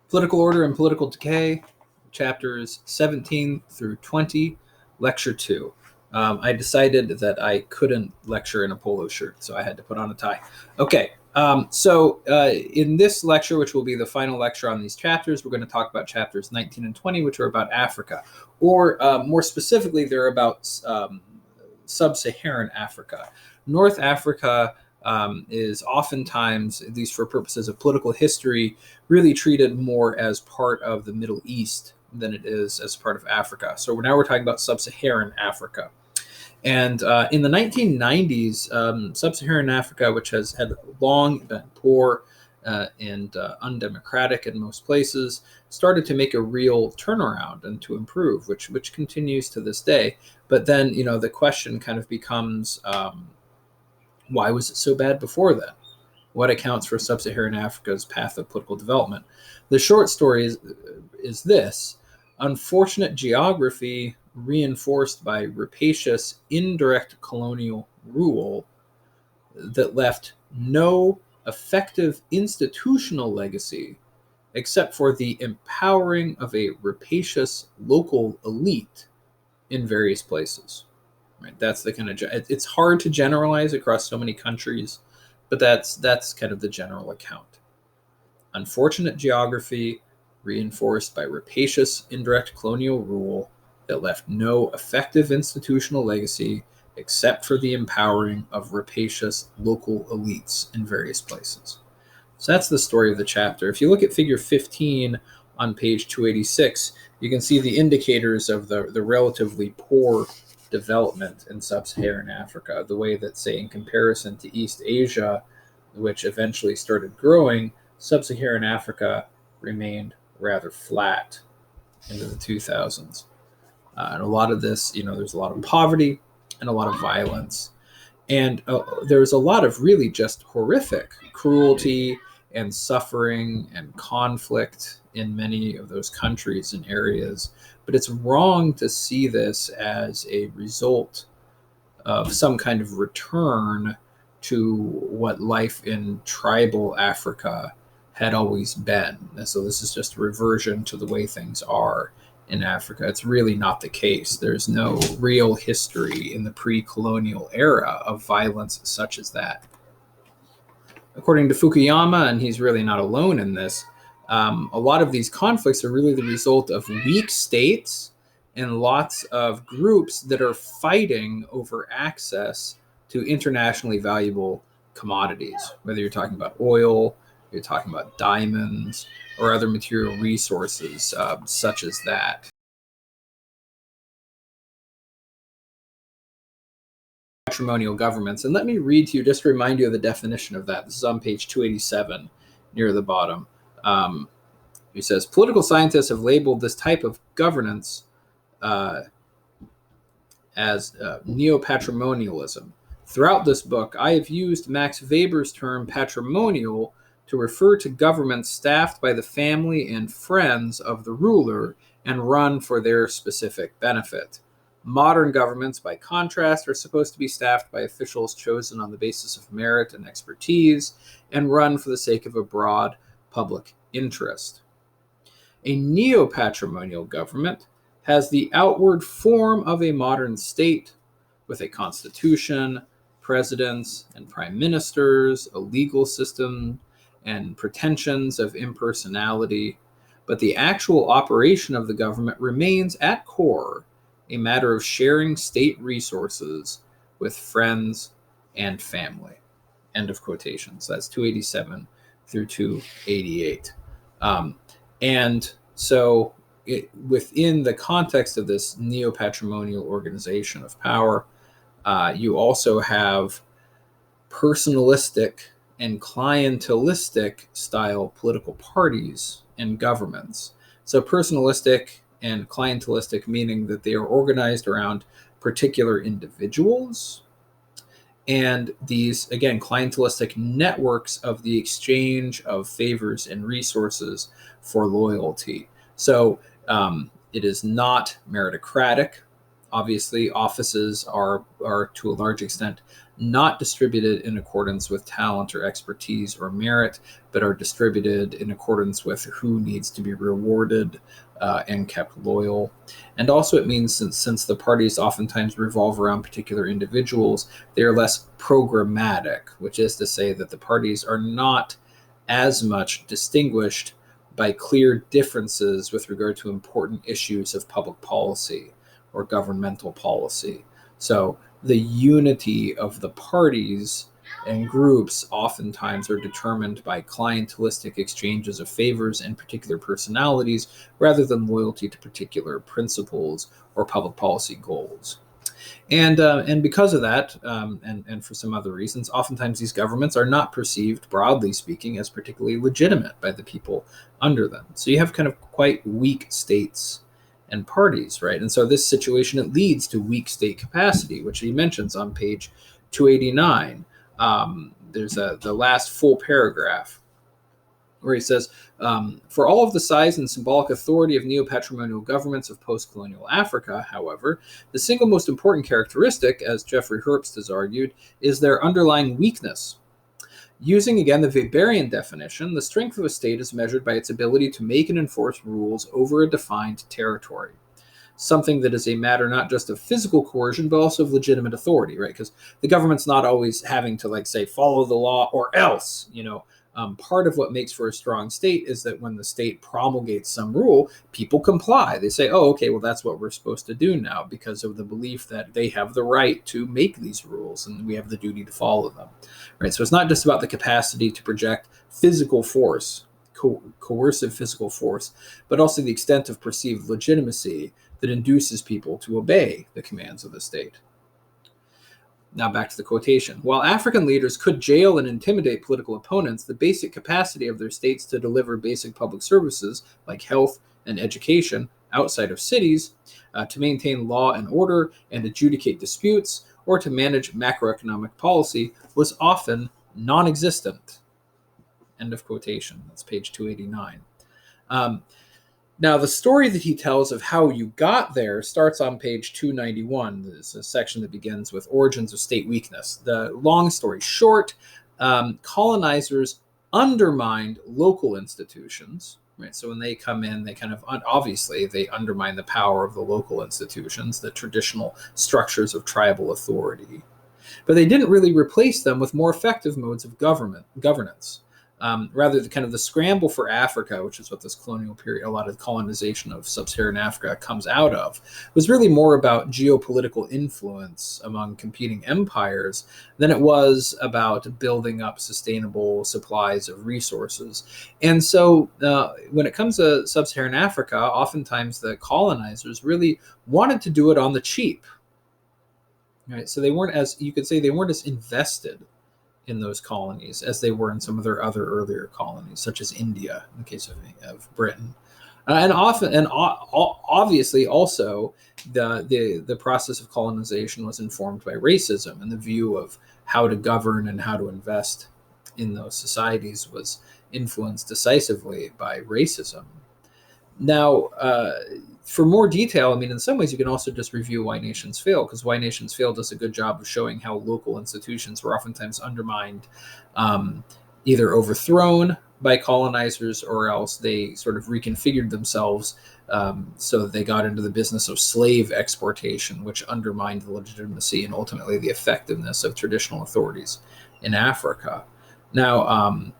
Political Order and Political Decay, chapters 17 through 20, lecture 2. I decided that I couldn't lecture in a polo shirt, so I had to put on a tie. Okay, so in this lecture, which will be the final lecture on these chapters, we're going to talk about chapters 19 and 20, which are about Africa. Or more specifically, they're about sub-Saharan Africa. North Africa is oftentimes, at least for purposes of political history, really treated more as part of the Middle East than it is as part of Africa. So now we're talking about sub-Saharan Africa. And in the 1990s, sub-Saharan Africa, which has had long been poor and undemocratic in most places, started to make a real turnaround and to improve, which continues to this day. But then, the question kind of becomes, why was it so bad before then? What accounts for sub-Saharan Africa's path of political development? The short story is this: unfortunate geography reinforced by rapacious indirect colonial rule that left no effective institutional legacy except for the empowering of a rapacious local elite in various places. Right? That's the kind of, it's hard to generalize across so many countries, but that's kind of the general account. Unfortunate geography reinforced by rapacious indirect colonial rule that left no effective institutional legacy except for the empowering of rapacious local elites in various places. So that's the story of the chapter. If you look at figure 15 on page 286, you can see the indicators of the relatively poor development in sub-Saharan Africa, the way that, say, in comparison to East Asia, which eventually started growing, sub-Saharan Africa remained rather flat into the 2000s. And a lot of this, there's a lot of poverty and a lot of violence. And there's a lot of really just horrific cruelty and suffering and conflict in many of those countries and areas. But it's wrong to see this as a result of some kind of return to what life in tribal Africa had always been. And so this is just a reversion to the way things are in Africa. It's really not the case. There's no real history in the pre-colonial era of violence such as that. According to Fukuyama, and he's really not alone in this, a lot of these conflicts are really the result of weak states and lots of groups that are fighting over access to internationally valuable commodities, whether you're talking about oil, you're talking about diamonds, or other material resources such as that. Patrimonial governments. And let me read to you, just to remind you of the definition of that. This is on page 287 near the bottom. He says, political scientists have labeled this type of governance as neo-patrimonialism. Throughout this book, I have used Max Weber's term patrimonial to refer to governments staffed by the family and friends of the ruler and run for their specific benefit. Modern governments, by contrast, are supposed to be staffed by officials chosen on the basis of merit and expertise and run for the sake of a broad public interest. A neo-patrimonial government has the outward form of a modern state with a constitution, presidents and prime ministers, a legal system, and pretensions of impersonality, but the actual operation of the government remains at core a matter of sharing state resources with friends and family. End of quotations. That's 287 through 288. And so within the context of this neo-patrimonial organization of power, you also have personalistic and clientelistic style political parties and governments. So personalistic and clientelistic, meaning that they are organized around particular individuals, and these, again, clientelistic networks of the exchange of favors and resources for loyalty. So it is not meritocratic. Obviously, offices are to a large extent not distributed in accordance with talent or expertise or merit, but are distributed in accordance with who needs to be rewarded and kept loyal. And also it means since the parties oftentimes revolve around particular individuals, they are less programmatic, which is to say that the parties are not as much distinguished by clear differences with regard to important issues of public policy or governmental policy. So the unity of the parties and groups oftentimes are determined by clientelistic exchanges of favors and particular personalities rather than loyalty to particular principles or public policy goals. And because of that, and for some other reasons, oftentimes these governments are not perceived, broadly speaking, as particularly legitimate by the people under them. So you have kind of quite weak states and parties, right? And so this situation, it leads to weak state capacity, which he mentions on page 289. There's the last full paragraph where he says, for all of the size and symbolic authority of neo-patrimonial governments of post-colonial Africa, however, the single most important characteristic, as Jeffrey Herbst has argued, is their underlying weakness. Using, again, the Weberian definition, the strength of a state is measured by its ability to make and enforce rules over a defined territory. Something that is a matter not just of physical coercion, but also of legitimate authority, right? Because the government's not always having to, say, follow the law or else, part of what makes for a strong state is that when the state promulgates some rule, people comply. They say, oh, okay, well, that's what we're supposed to do now because of the belief that they have the right to make these rules and we have the duty to follow them, right? So it's not just about the capacity to project physical force, coercive physical force, but also the extent of perceived legitimacy that induces people to obey the commands of the state. Now back to the quotation. While African leaders could jail and intimidate political opponents, the basic capacity of their states to deliver basic public services like health and education outside of cities, to maintain law and order and adjudicate disputes, or to manage macroeconomic policy was often non-existent. End of quotation. That's page 289. Now, the story that he tells of how you got there starts on page 291. There's a section that begins with origins of state weakness. The long story short, colonizers undermined local institutions, right? So when they come in, they kind of, obviously, they undermine the power of the local institutions, the traditional structures of tribal authority. But they didn't really replace them with more effective modes of governance. Rather, the scramble for Africa, which is what this colonial period, a lot of colonization of sub-Saharan Africa comes out of, was really more about geopolitical influence among competing empires than it was about building up sustainable supplies of resources. And so when it comes to sub-Saharan Africa, oftentimes the colonizers really wanted to do it on the cheap. Right? So they weren't as, you could say, they weren't as invested in those colonies as they were in some of their other earlier colonies, such as India, in the case of Britain. Obviously also the process of colonization was informed by racism, and the view of how to govern and how to invest in those societies was influenced decisively by racism. Now, for more detail, in some ways you can also just review Why Nations Fail, because Why Nations Fail does a good job of showing how local institutions were oftentimes undermined, either overthrown by colonizers, or else they sort of reconfigured themselves so that they got into the business of slave exportation, which undermined the legitimacy and ultimately the effectiveness of traditional authorities in Africa. Now,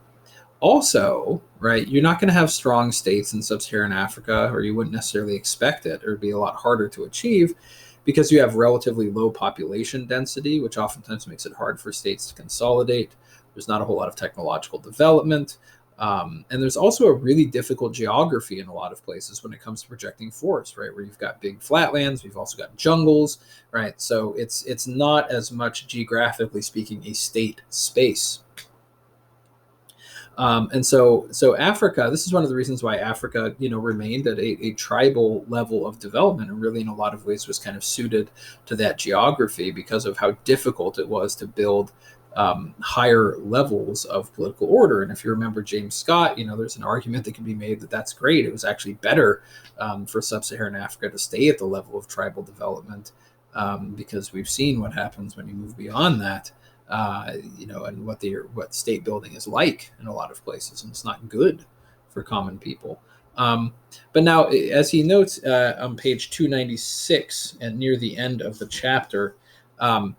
also, right, you're not going to have strong states in sub-Saharan Africa, or you wouldn't necessarily expect it, or it'd be a lot harder to achieve because you have relatively low population density, which oftentimes makes it hard for states to consolidate. There's not a whole lot of technological development. And there's also a really difficult geography in a lot of places when it comes to projecting force, right, where you've got big flatlands, we've also got jungles, right? So it's not as much, geographically speaking, a state space. And so Africa, this is one of the reasons why Africa, remained at a tribal level of development, and really in a lot of ways was kind of suited to that geography because of how difficult it was to build higher levels of political order. And if you remember James Scott, there's an argument that can be made that that's great. It was actually better for sub-Saharan Africa to stay at the level of tribal development because we've seen what happens when you move beyond that. and what state building is like in a lot of places, and it's not good for common people. But now, as he notes on page 296 and near the end of the chapter, um,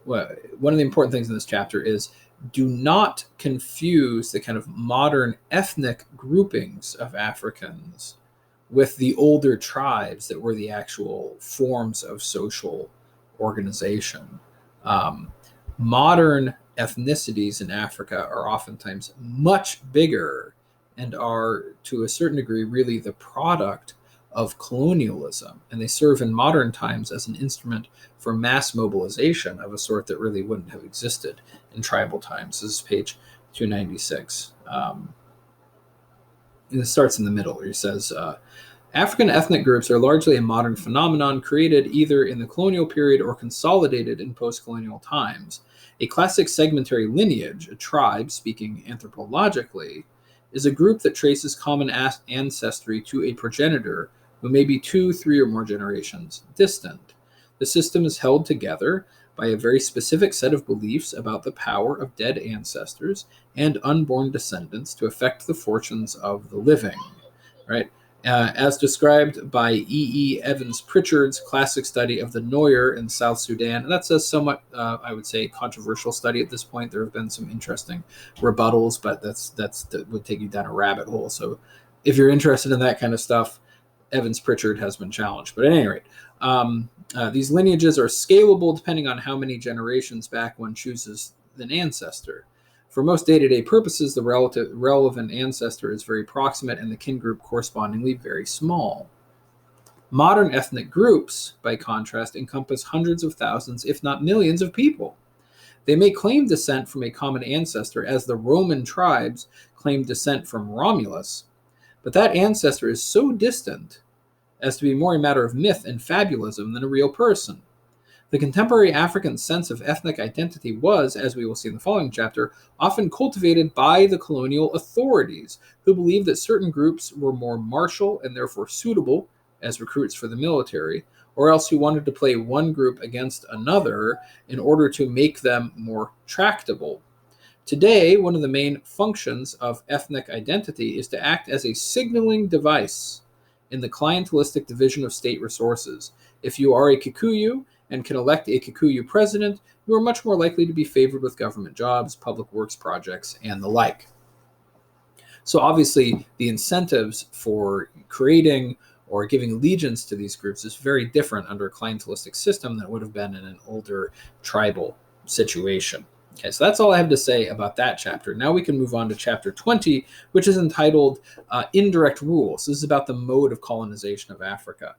one of the important things in this chapter is do not confuse the kind of modern ethnic groupings of Africans with the older tribes that were the actual forms of social organization. Um, Modern ethnicities in Africa are oftentimes much bigger and are, to a certain degree, really the product of colonialism. And they serve in modern times as an instrument for mass mobilization of a sort that really wouldn't have existed in tribal times. This is page 296. It starts in the middle where he says, African ethnic groups are largely a modern phenomenon created either in the colonial period or consolidated in post-colonial times. A classic segmentary lineage, a tribe, speaking anthropologically, is a group that traces common ancestry to a progenitor who may be 2, 3, or more generations distant. The system is held together by a very specific set of beliefs about the power of dead ancestors and unborn descendants to affect the fortunes of the living. Right? As described by E. Evans Pritchard's classic study of the Noyer in South Sudan. And that's a somewhat, I would say, controversial study at this point. There have been some interesting rebuttals, but that would take you down a rabbit hole. So if you're interested in that kind of stuff, Evans Pritchard has been challenged. But at any rate, these lineages are scalable depending on how many generations back one chooses an ancestor. For most day-to-day purposes, the relevant ancestor is very proximate and the kin group correspondingly very small. Modern ethnic groups, by contrast, encompass hundreds of thousands, if not millions, of people. They may claim descent from a common ancestor, as the Roman tribes claimed descent from Romulus, but that ancestor is so distant as to be more a matter of myth and fabulism than a real person. The contemporary African sense of ethnic identity was, as we will see in the following chapter, often cultivated by the colonial authorities, who believed that certain groups were more martial and therefore suitable as recruits for the military, or else who wanted to play one group against another in order to make them more tractable. Today, one of the main functions of ethnic identity is to act as a signaling device in the clientelistic division of state resources. If you are a Kikuyu and can elect a Kikuyu president, you are much more likely to be favored with government jobs, public works projects, and the like. So obviously, the incentives for creating or giving allegiance to these groups is very different under a clientelistic system than it would have been in an older tribal situation. Okay, so that's all I have to say about that chapter. Now we can move on to chapter 20, which is entitled Indirect Rule. So this is about the mode of colonization of Africa.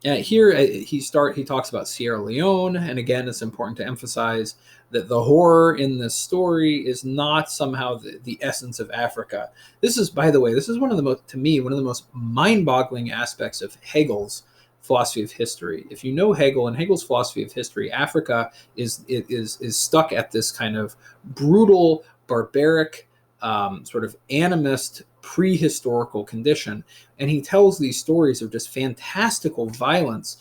Here he talks about Sierra Leone, and again, it's important to emphasize that the horror in this story is not somehow the essence of Africa. This is, by the way, one of the most mind-boggling aspects of Hegel's philosophy of history. If you know Hegel and Hegel's philosophy of history, Africa is stuck at this kind of brutal, barbaric, sort of animist, prehistorical condition. And he tells these stories of just fantastical violence,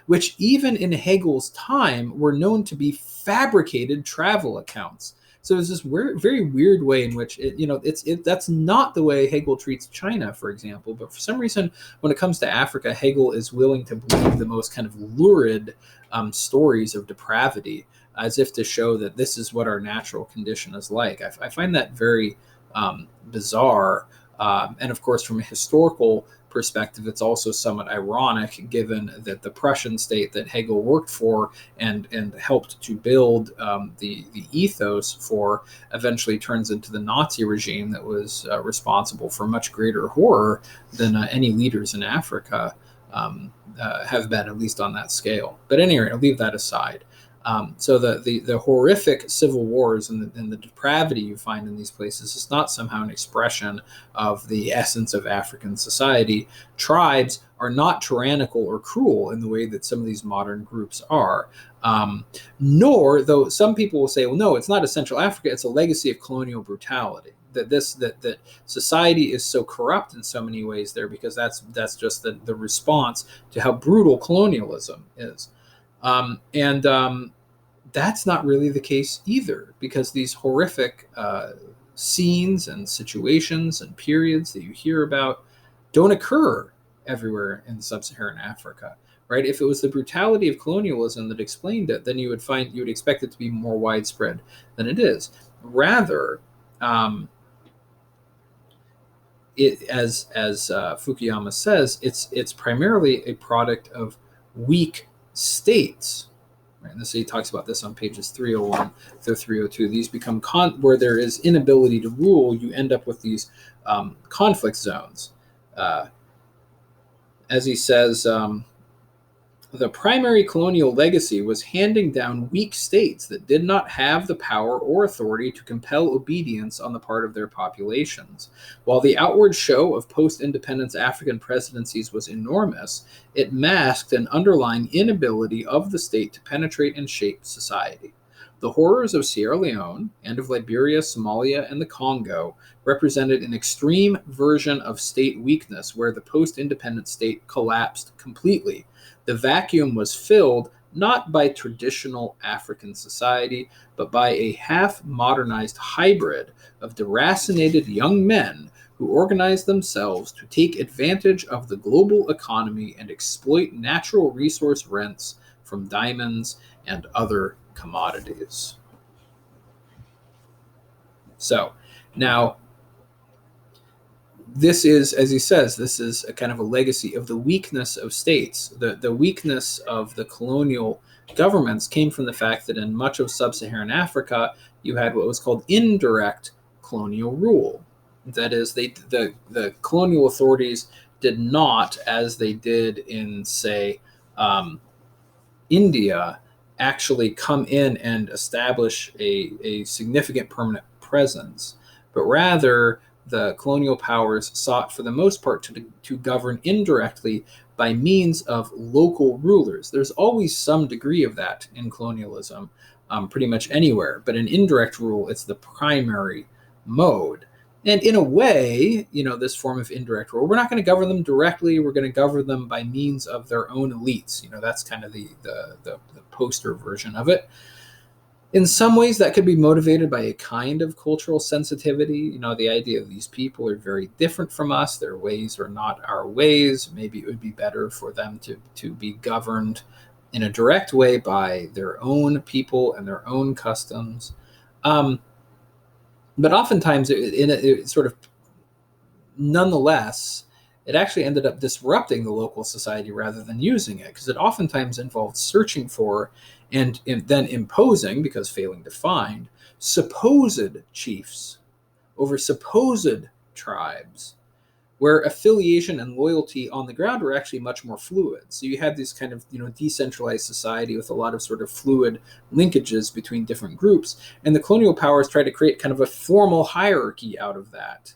which even in Hegel's time were known to be fabricated travel accounts. So it's this very weird way in which that's not the way Hegel treats China, for example. But for some reason, when it comes to Africa, Hegel is willing to believe the most kind of lurid stories of depravity, as if to show that this is what our natural condition is like. I find that very bizarre. And of course, from a historical perspective, it's also somewhat ironic, given that the Prussian state that Hegel worked for and helped to build the ethos for eventually turns into the Nazi regime that was responsible for much greater horror than any leaders in Africa have been, at least on that scale. But anyway, I'll leave that aside. So the horrific civil wars and the depravity you find in these places is not somehow an expression of the essence of African society. Tribes are not tyrannical or cruel in the way that some of these modern groups are. Nor, though some people will say, well, no, it's not essential Africa, it's a legacy of colonial brutality. That society is so corrupt in so many ways there because that's just the response to how brutal colonialism is. that's not really the case either, because these horrific scenes and situations and periods that you hear about don't occur everywhere in sub-Saharan Africa, right? If it was the brutality of colonialism that explained it, then you would expect it to be more widespread than it is. Rather, it, as Fukuyama says, it's primarily a product of weak states. Right? And so he talks about this on pages 301 through 302. These become where there is inability to rule. You end up with these conflict zones. As he says, the primary colonial legacy was handing down weak states that did not have the power or authority to compel obedience on the part of their populations. While the outward show of post-independence African presidencies was enormous, it masked an underlying inability of the state to penetrate and shape society. The horrors of Sierra Leone and of Liberia, Somalia, and the Congo represented an extreme version of state weakness where the post-independent state collapsed completely. The vacuum was filled not by traditional African society, but by a half-modernized hybrid of deracinated young men who organized themselves to take advantage of the global economy and exploit natural resource rents from diamonds and other commodities. So, now, this is, as he says, this is a kind of a legacy of the weakness of states. The weakness of the colonial governments came from the fact that in much of sub-Saharan Africa, you had what was called indirect colonial rule. That is, the colonial authorities did not, as they did in, say, India, actually come in and establish a significant permanent presence, but rather the colonial powers sought for the most part to govern indirectly by means of local rulers. There's always some degree of that in colonialism, pretty much anywhere, but in indirect rule, it's the primary mode. And in a way, this form of indirect rule, we're not going to govern them directly. We're going to govern them by means of their own elites. That's kind of the poster version of it. In some ways, that could be motivated by a kind of cultural sensitivity. The idea of these people are very different from us. Their ways are not our ways. Maybe it would be better for them to be governed in a direct way by their own people and their own customs. But oftentimes, it sort of, nonetheless, it actually ended up disrupting the local society rather than using it, because it oftentimes involved searching for and then imposing, because failing to find, supposed chiefs over supposed tribes, where affiliation and loyalty on the ground were actually much more fluid. So you had this kind of decentralized society with a lot of sort of fluid linkages between different groups, and the colonial powers tried to create kind of a formal hierarchy out of that.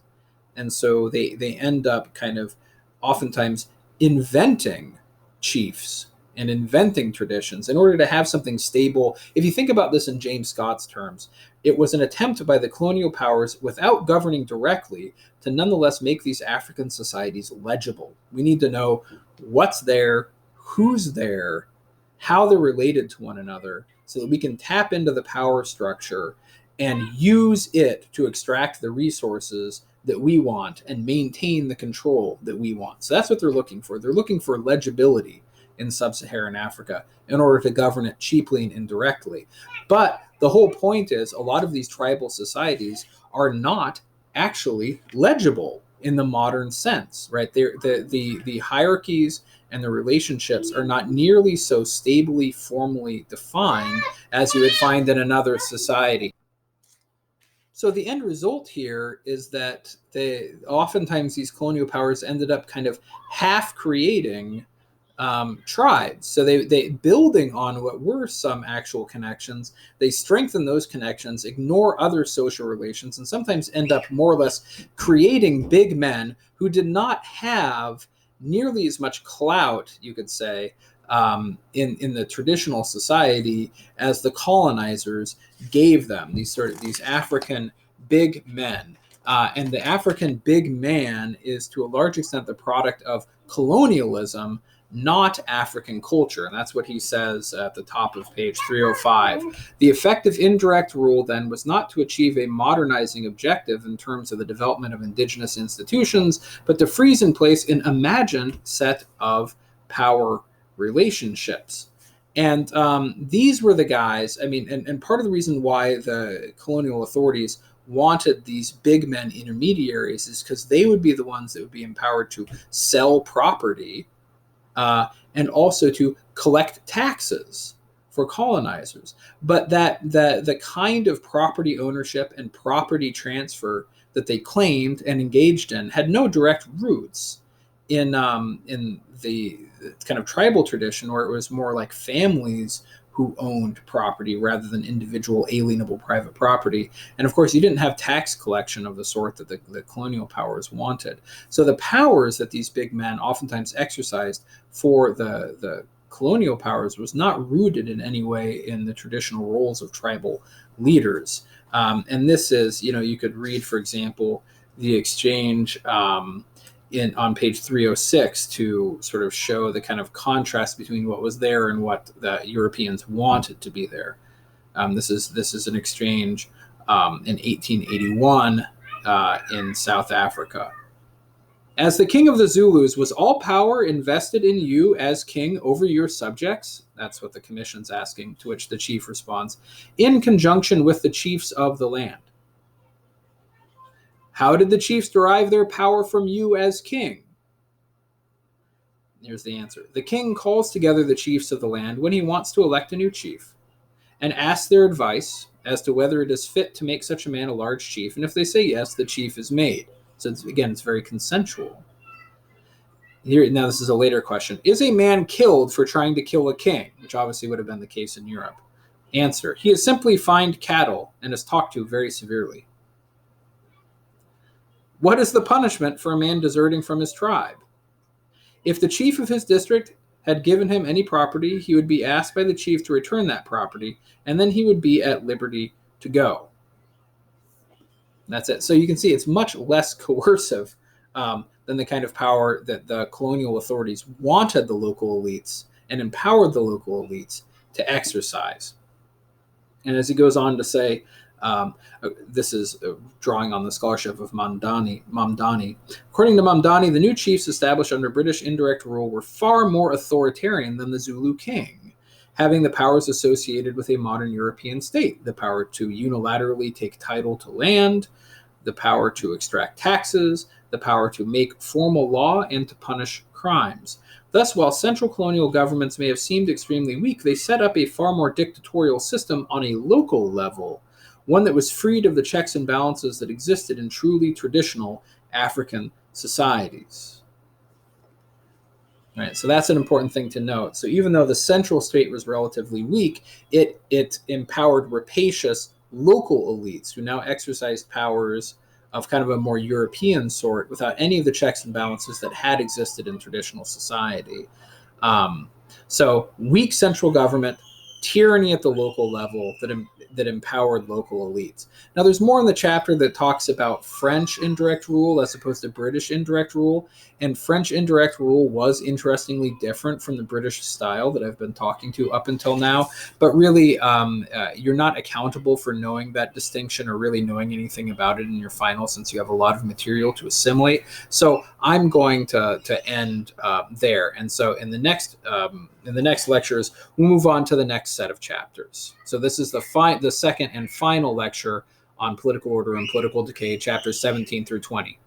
And so they end up kind of oftentimes inventing chiefs and inventing traditions in order to have something stable. If you think about this in James Scott's terms, it was an attempt by the colonial powers, without governing directly, to nonetheless make these African societies legible. We need to know what's there, who's there, how they're related to one another, so that we can tap into the power structure and use it to extract the resources that we want and maintain the control that we want. So that's what they're looking for. They're looking for legibility in sub-Saharan Africa in order to govern it cheaply and indirectly. But the whole point is, a lot of these tribal societies are not actually legible in the modern sense, right? The hierarchies and the relationships are not nearly so stably, formally defined as you would find in another society. So the end result here is that oftentimes these colonial powers ended up kind of half creating tribes. So they building on what were some actual connections, they strengthen those connections, ignore other social relations, and sometimes end up more or less creating big men who did not have nearly as much clout, you could say, in the traditional society as the colonizers gave them. These African big men. And the African big man is to a large extent the product of colonialism, not African culture. And that's what he says at the top of page 305. The effect of indirect rule, then, was not to achieve a modernizing objective in terms of the development of indigenous institutions, but to freeze in place an imagined set of power relationships. And these were the guys, I mean, and part of the reason why the colonial authorities wanted these big men intermediaries is because they would be the ones that would be empowered to sell property and also to collect taxes for colonizers. But that the kind of property ownership and property transfer that they claimed and engaged in had no direct roots in the kind of tribal tradition, where it was more like families who owned property rather than individual alienable private property. And of course, you didn't have tax collection of the sort that the colonial powers wanted. So the powers that these big men oftentimes exercised for the colonial powers was not rooted in any way in the traditional roles of tribal leaders. And this is, you could read, for example, the exchange on page 306 to sort of show the kind of contrast between what was there and what the Europeans wanted to be there. This is an exchange in 1881 in South Africa. As the king of the Zulus, was all power invested in you as king over your subjects? That's what the commission's asking, to which the chief responds, in conjunction with the chiefs of the land. How did the chiefs derive their power from you as king? Here's the answer. The king calls together the chiefs of the land when he wants to elect a new chief and asks their advice as to whether it is fit to make such a man a large chief. And if they say yes, the chief is made. So it's very consensual. Here, now this is a later question. Is a man killed for trying to kill a king? Which obviously would have been the case in Europe. Answer. He is simply fined cattle and is talked to very severely. What is the punishment for a man deserting from his tribe? If the chief of his district had given him any property, he would be asked by the chief to return that property, and then he would be at liberty to go. That's it. So you can see it's much less coercive than the kind of power that the colonial authorities wanted the local elites and empowered the local elites to exercise. And as he goes on to say, this is drawing on the scholarship of Mamdani. According to Mamdani, the new chiefs established under British indirect rule were far more authoritarian than the Zulu king, having the powers associated with a modern European state, the power to unilaterally take title to land, the power to extract taxes, the power to make formal law, and to punish crimes. Thus, while central colonial governments may have seemed extremely weak, they set up a far more dictatorial system on a local level, one that was freed of the checks and balances that existed in truly traditional African societies. All right, so that's an important thing to note. So even though the central state was relatively weak, it empowered rapacious local elites who now exercised powers of kind of a more European sort without any of the checks and balances that had existed in traditional society. So weak central government, tyranny at the local level that empowered local elites. Now, there's more in the chapter that talks about French indirect rule as opposed to British indirect rule, and French indirect rule was interestingly different from the British style that I've been talking to up until now, but really you're not accountable for knowing that distinction or really knowing anything about it in your final, since you have a lot of material to assimilate. So I'm going to end there, and so in the next lectures, we'll move on to the next set of chapters. So this is the second and final lecture on political order and political decay, chapters 17 through 20.